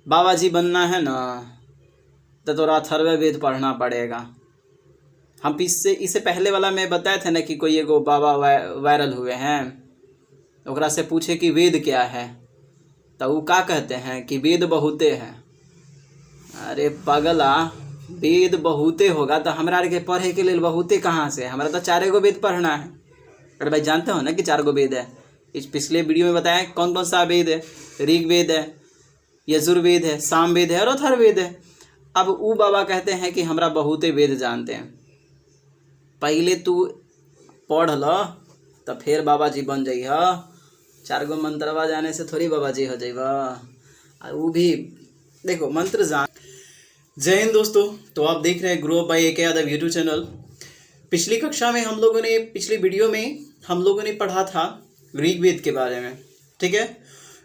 बाबा जी बनना है ना तो तोरा अथर्ववेद पढ़ना पड़ेगा। हम इससे पहले वाला में बताए थे ना कि कोई एगो बाबा वायरल हुए हैं, ओकरा से पूछे कि वेद क्या है, तो वो का कहते हैं कि वेद बहुते हैं। अरे पगला, वेद बहुते होगा तो हमरा के पढ़े के लिए बहुते कहाँ से, हमारा तो 4 गो वेद पढ़ना है। अरे भाई जानते हो ना कि 4 गो वेद है। इस पिछले वीडियो में बताया कौन कौन सा वेद है। ऋग्वेद है, यजुर्वेद है, सामवेद है और अथर्ववेद है। अब वो बाबा कहते हैं कि हमरा बहुते वेद जानते हैं। पहले तू पढ़ ल तो फिर बाबा जी बन जाइ। 4 गो मंत्रवा जाने से थोड़ी बाबा जी हो जाइबा। वो भी देखो मंत्र जान। जय हिंद दोस्तों, तो आप देख रहे हैं grow up by AK Yadav YouTube channel. पिछली कक्षा में पिछली वीडियो में हम लोगों ने पढ़ा था ऋग्वेद के बारे में। ठीक है,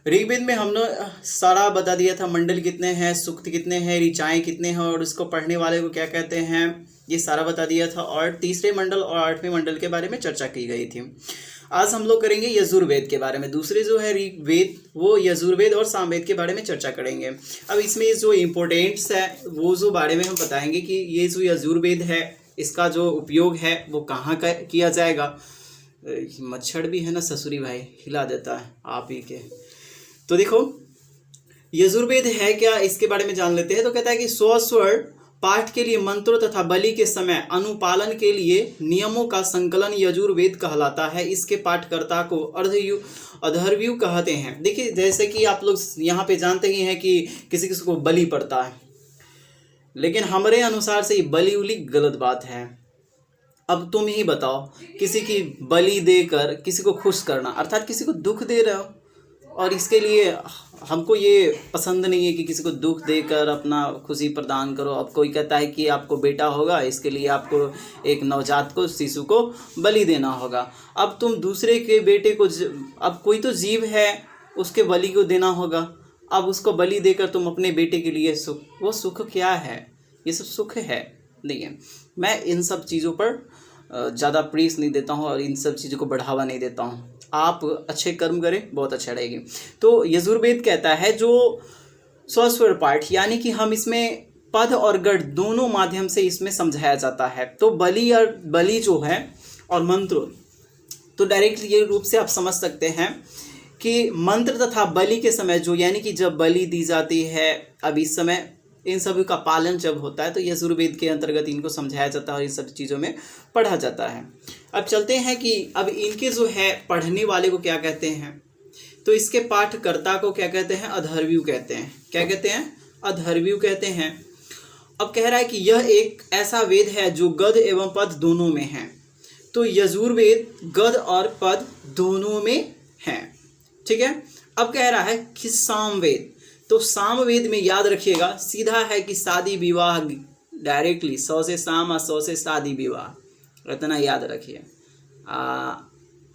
ऋग्वेद में हमने सारा बता दिया था, मंडल कितने हैं, सूक्त कितने हैं, ऋचाएँ कितने हैं और उसको पढ़ने वाले को क्या कहते हैं, ये सारा बता दिया था। और तीसरे मंडल और 8वें मंडल के बारे में चर्चा की गई थी। आज हम लोग करेंगे यजुर्वेद के बारे में। दूसरे जो है ऋग्वेद, वो यजुर्वेद और सामवेद के बारे में चर्चा करेंगे। अब इसमें जो इम्पोर्टेंट्स है वो जो बारे में हम बताएंगे कि ये जो यजुर्वेद है इसका जो उपयोग है वो कहाँ का किया जाएगा। मच्छर भी है ना ससुरी भाई, हिला देता है आप ही के। तो देखो यजुर्वेद है क्या, इसके बारे में जान लेते हैं। तो कहता है कि स्वस्वर पाठ के लिए मंत्रों तथा बलि के समय अनुपालन के लिए नियमों का संकलन यजुर्वेद कहलाता है। इसके पाठकर्ता को अथर्वयु कहते हैं। देखिए जैसे कि आप लोग यहाँ पे जानते ही हैं कि किसी किसी को बलि पड़ता है, लेकिन हमारे अनुसार से ये बलि उली गलत बात है। अब तुम ही बताओ, किसी की बलि देकर किसी को खुश करना अर्थात किसी को दुख दे रहे हो, और इसके लिए हमको ये पसंद नहीं है कि किसी को दुख देकर अपना खुशी प्रदान करो। अब कोई कहता है कि आपको बेटा होगा, इसके लिए आपको एक नवजात को, शिशु को बलि देना होगा। अब तुम दूसरे के बेटे को, अब कोई तो जीव है उसके बलि को देना होगा। अब उसको बलि देकर तुम अपने बेटे के लिए सुख, वो सुख क्या है? ये सब सुख है नहीं है। मैं इन सब चीज़ों पर ज़्यादा प्रेस नहीं देता हूँ और इन सब चीज़ों को बढ़ावा नहीं देता हूँ। आप अच्छे कर्म करें, बहुत अच्छा रहेगी। तो यजुर्वेद कहता है जो स्वस्वर पाठ, यानी कि हम इसमें पद और गढ़ दोनों माध्यम से इसमें समझाया जाता है। तो बलि जो है और मंत्र, तो डायरेक्ट ये रूप से आप समझ सकते हैं कि मंत्र तथा बलि के समय जो, यानी कि जब बलि दी जाती है, अब इस समय इन सभी का पालन जब होता है तो यजुर्वेद के अंतर्गत इनको समझाया जाता है और इन सब चीज़ों में पढ़ा जाता है। अब चलते हैं कि अब इनके जो है पढ़ने वाले को क्या कहते हैं। तो इसके पाठकर्ता को क्या कहते हैं? अथर्वयु कहते हैं। क्या कहते हैं? अथर्वयु कहते हैं। अब कह रहा है कि यह एक ऐसा वेद है जो गद्य एवं पद दोनों में है। तो यजुर्वेद गद्य और पद दोनों में है। ठीक है। अब कह रहा है कि सामवेद, तो सामवेद में याद रखिएगा सीधा है कि शादी विवाह, डायरेक्टली 100 से साम और 100 से शादी विवाह, इतना याद रखिए।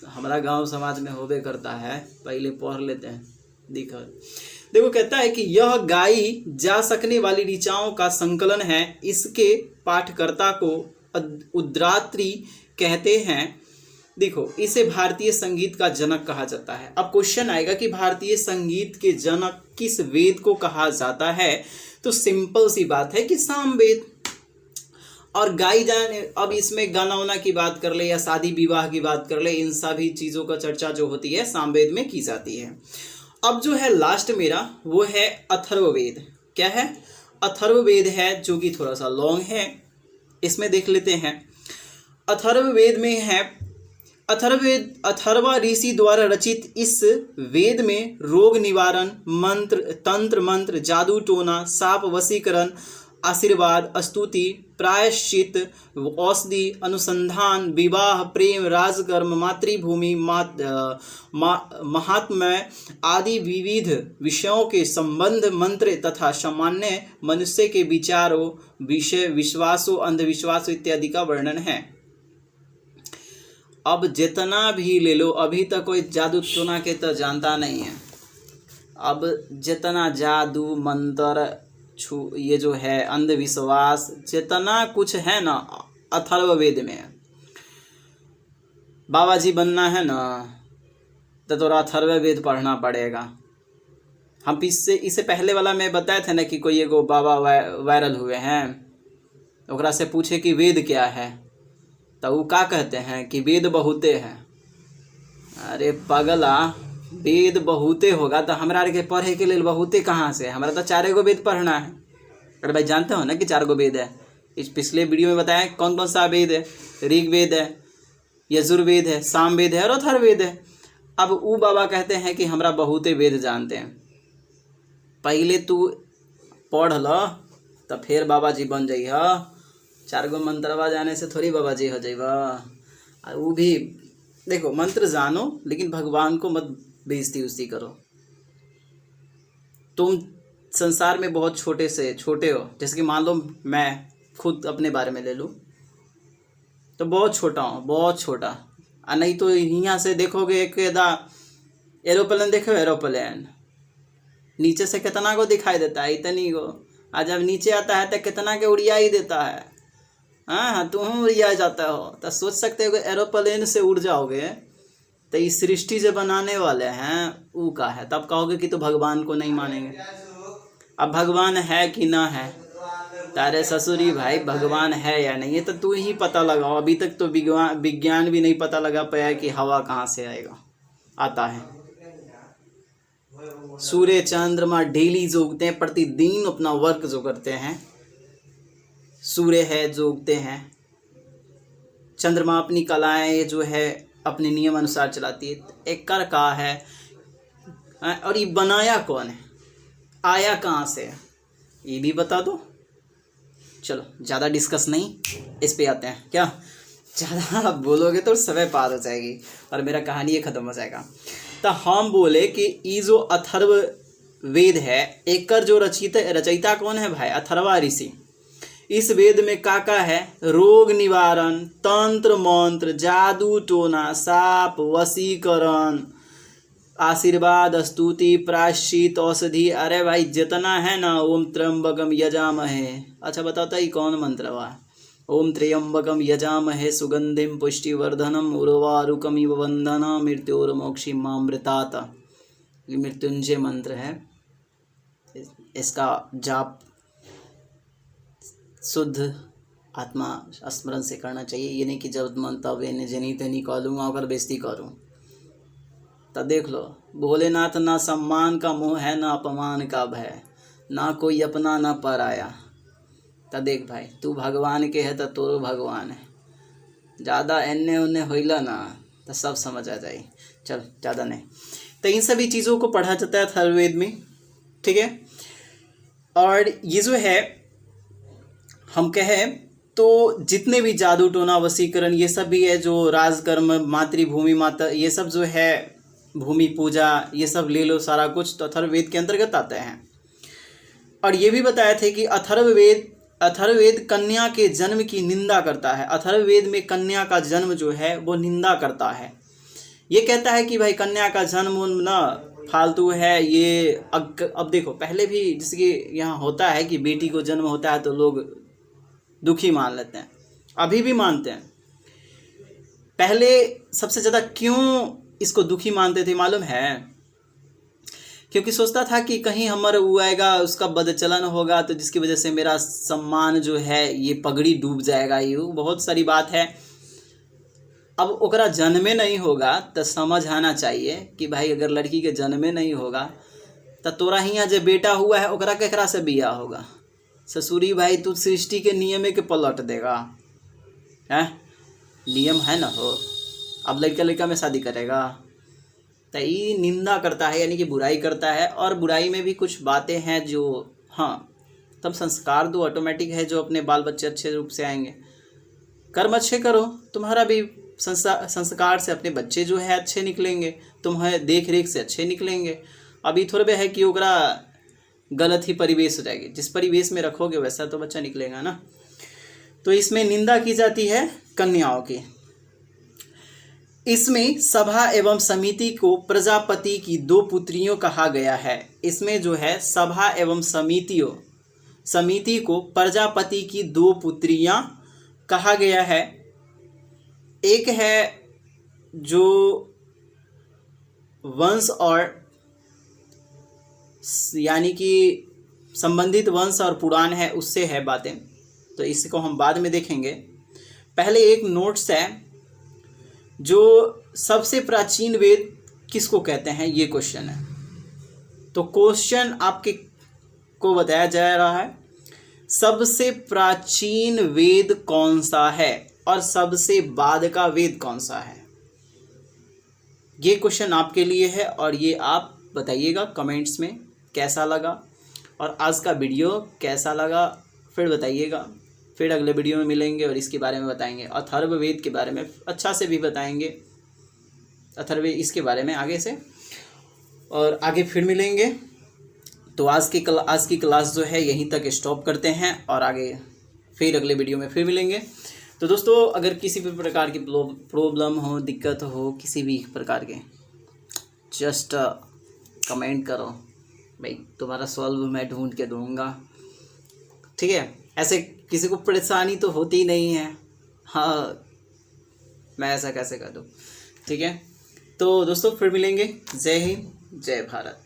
हमारा गांव समाज में होबे करता है, पहले पढ़ लेते हैं। देखो कहता है कि यह गाई जा सकने वाली ऋचाओं का संकलन है। इसके पाठकर्ता को उद्रात्री कहते हैं। देखो इसे भारतीय संगीत का जनक कहा जाता है। अब क्वेश्चन आएगा कि भारतीय संगीत के जनक किस वेद को कहा जाता है? तो सिंपल सी बात है कि सामवेद। और गाई जाने, अब इसमें गाना वाना की बात कर ले या शादी विवाह की बात कर ले, इन सभी चीज़ों का चर्चा जो होती है सामवेद में की जाती है। अब जो है लास्ट मेरा वो है अथर्ववेद। क्या है? अथर्ववेद है, जो कि थोड़ा सा लॉन्ग है। इसमें देख लेते हैं। अथर्ववेद में है, अथर्वा ऋषि द्वारा रचित इस वेद में रोग निवारण, मंत्र, तंत्र मंत्र, जादू टोना, साप वशीकरण, आशीर्वाद, स्तुति, प्रायश्चित, औषधि, अनुसंधान, विवाह, प्रेम, राजकर्म, मातृभूमि, महात्म्य आदि विविध विषयों के संबंध, मंत्र तथा सामान्य मनुष्य के विचारों, विषय, विश्वासों, अंधविश्वासों इत्यादि का वर्णन है। अब जितना भी ले लो, अभी तक कोई जादू टोना के तो जानता नहीं है। अब जितना जादू मंत्र ये जो है अंधविश्वास, जितना कुछ है ना अथर्ववेद में। बाबा जी बनना है ना तो तोरा अथर्ववेद पढ़ना पड़ेगा। हम इससे पहले वाला में बताए थे ना कि कोई एगो बाबा वायरल हुए हैं, ओकरा से पूछे कि वेद क्या है, तो वो का कहते हैं कि वेद बहुते हैं। अरे पगला, वेद बहुते होगा तो हमरा के पढ़े के लिए बहुते कहाँ से, हमारा तो 4 गो वेद पढ़ना है। अरे भाई जानते हो ना कि 4 गो वेद है। इस पिछले वीडियो में बताया कौन कौन सा वेद है। ऋग्वेद है, यजुर्वेद है, सामवेद है और अथर्ववेद है। अब वो बाबा कहते हैं कि हमरा बहुते वेद जानते हैं। पहले तू पढ़ ल तो फिर बाबा जी बन जाइ। 4 गो मंत्रवा जाने से थोड़ी बाबा जी हो जाइबा। वो भी देखो, मंत्र जानो लेकिन भगवान को मत बेइज्जती उस्ती करो। तुम संसार में बहुत छोटे से छोटे हो। जैसे कि मान लो मैं खुद अपने बारे में ले लूँ तो बहुत छोटा हूँ, बहुत छोटा। नहीं तो यहाँ से देखोगे एक एरोप्लेन, देखो एरोप्लेन नीचे से कितना को दिखाई देता है, इतनी को। आज जब नीचे आता है तो कितना के उड़िया ही देता है। हाँ, तुम उड़िया जाता हो तो सोच सकते हो कि एरोप्लेन से उड़ जाओगे तो इस सृष्टि जो बनाने वाले हैं वो का है, तब कहोगे कि तो भगवान को नहीं मानेंगे। अब भगवान है कि ना है, तारे ससुरी भाई भगवान है या नहीं, ये तो तू ही पता लगाओ। अभी तक तो विज्ञान भी नहीं पता लगा पाया कि हवा कहाँ से आता है। सूर्य चंद्रमा डेली जो उगते हैं, प्रतिदिन अपना वर्क जो करते हैं। सूर्य है जो उगते हैं, चंद्रमा अपनी कलाएं जो है अपने नियम अनुसार चलाती है। एक कर का है, और ये बनाया कौन है, आया कहाँ से, ये भी बता दो। चलो ज़्यादा डिस्कस नहीं, इस पे आते हैं। क्या ज़्यादा बोलोगे तो समय पार हो जाएगी और मेरा कहानी ये ख़त्म हो जाएगा। तो हम बोले कि ये जो अथर्व वेद है, एक जो रचयिता कौन है भाई, अथर्वा ऋषि। इस वेद में का है, रोग निवारण, तंत्र मंत्र, जादू टोना, साप, वशीकरण, आशीर्वाद, स्तुति, प्रायश्चित, औषधि। अरे भाई जितना है ना, ओम त्र्यंबकम यजामहे। अच्छा बताओ तो ये कौन मंत्र हुआ? ओम त्र्यंबकम यजामहे सुगंधिम पुष्टिवर्धनम उर्वारुकमिव वंदना मृत्योर्मोक्षीमामृतात। ये मृत्युंजय मंत्र है। इसका जाप शुद्ध आत्मा स्मरण से करना चाहिए। ये नहीं कि जब मन तब इन्हें जनी तनी कह लूँगा और बेइज्जती करूँ। तो देख लो, भोलेनाथ ना सम्मान का मोह है, ना अपमान का भय, ना कोई अपना ना पराया। तो देख भाई, तू भगवान के है तो तोरो भगवान है। ज़्यादा एन्ने उन्ने होइला ना तो सब समझ आ जाए। चल ज़्यादा नहीं, तो इन सभी चीज़ों को पढ़ा जाता है अथर्ववेद में, ठीक है। और ये जो है हम कहें तो जितने भी जादू टोना वशीकरण ये सब भी है, जो राजकर्म, मातृभूमि माता, ये सब जो है भूमि पूजा, ये सब ले लो सारा कुछ, तो अथर्ववेद के अंतर्गत आते हैं। और ये भी बताए थे कि अथर्ववेद कन्या के जन्म की निंदा करता है। अथर्ववेद में कन्या का जन्म जो है वो निंदा करता है। ये कहता है कि भाई कन्या का जन्म ना फालतू है। ये अब देखो, पहले भी जैसे कि यहाँ होता है कि बेटी को जन्म होता है तो लोग दुखी मान लेते हैं, अभी भी मानते हैं। पहले सबसे ज़्यादा क्यों इसको दुखी मानते थे मालूम है? क्योंकि सोचता था कि कहीं हमारा वो आएगा, उसका बदचलन होगा तो जिसकी वजह से मेरा सम्मान जो है ये पगड़ी डूब जाएगा। ये बहुत सारी बात है। अब ओकरा जन्मे नहीं होगा तो समझ आना चाहिए कि भाई अगर लड़की के जन्मे नहीं होगा तो तोरा हियाँ जो बेटा हुआ है ओकरा केकरा से बिया होगा? ससुरी भाई तू सृष्टि के नियम के पलट देगा है, नियम है ना हो। अब लड़का लड़का में शादी करेगा तो ये निंदा करता है, यानी कि बुराई करता है। और बुराई में भी कुछ बातें हैं जो, हाँ तब संस्कार दो, ऑटोमेटिक है जो अपने बाल बच्चे अच्छे रूप से आएंगे। कर्म अच्छे करो, तुम्हारा भी संस्कार से अपने बच्चे जो है अच्छे निकलेंगे, तुम्हारे देख रेख से अच्छे निकलेंगे। अभी थोड़े है कि ओकरा गलत ही परिवेश हो जाएगी, जिस परिवेश में रखोगे वैसा तो बच्चा निकलेगा ना। तो इसमें निंदा की जाती है कन्याओं की। इसमें सभा एवं समिति को प्रजापति की 2 पुत्रियों कहा गया है। इसमें जो है सभा एवं समिति को प्रजापति की 2 पुत्रियां कहा गया है। एक है जो वंश और यानी कि संबंधित वंश और पुराण है उससे है बातें, तो इसको हम बाद में देखेंगे। पहले एक नोट्स है, जो सबसे प्राचीन वेद किसको कहते हैं, ये क्वेश्चन है। तो क्वेश्चन आपके को बताया जा रहा है, सबसे प्राचीन वेद कौन सा है और सबसे बाद का वेद कौन सा है। ये क्वेश्चन आपके लिए है और ये आप बताइएगा कमेंट्स में कैसा लगा और आज का वीडियो कैसा लगा, फिर बताइएगा। फिर अगले वीडियो में मिलेंगे और इसके बारे में बताएंगे, अथर्ववेद के बारे में अच्छा से भी बताएंगे, अथर्ववेद इसके बारे में आगे से, और आगे फिर मिलेंगे। तो आज की क्लास जो है यहीं तक स्टॉप करते हैं और आगे फिर अगले वीडियो में फिर मिलेंगे। तो दोस्तों, अगर किसी भी प्रकार की प्रॉब्लम हो, दिक्कत हो, किसी भी प्रकार के, जस्ट कमेंट करो भाई, तुम्हारा सॉल्व मैं ढूंढ के दूंगा, ठीक है। ऐसे किसी को परेशानी तो होती नहीं है, हाँ मैं ऐसा कैसे कर दूँ, ठीक है। तो दोस्तों फिर मिलेंगे। जय हिंद, जय भारत।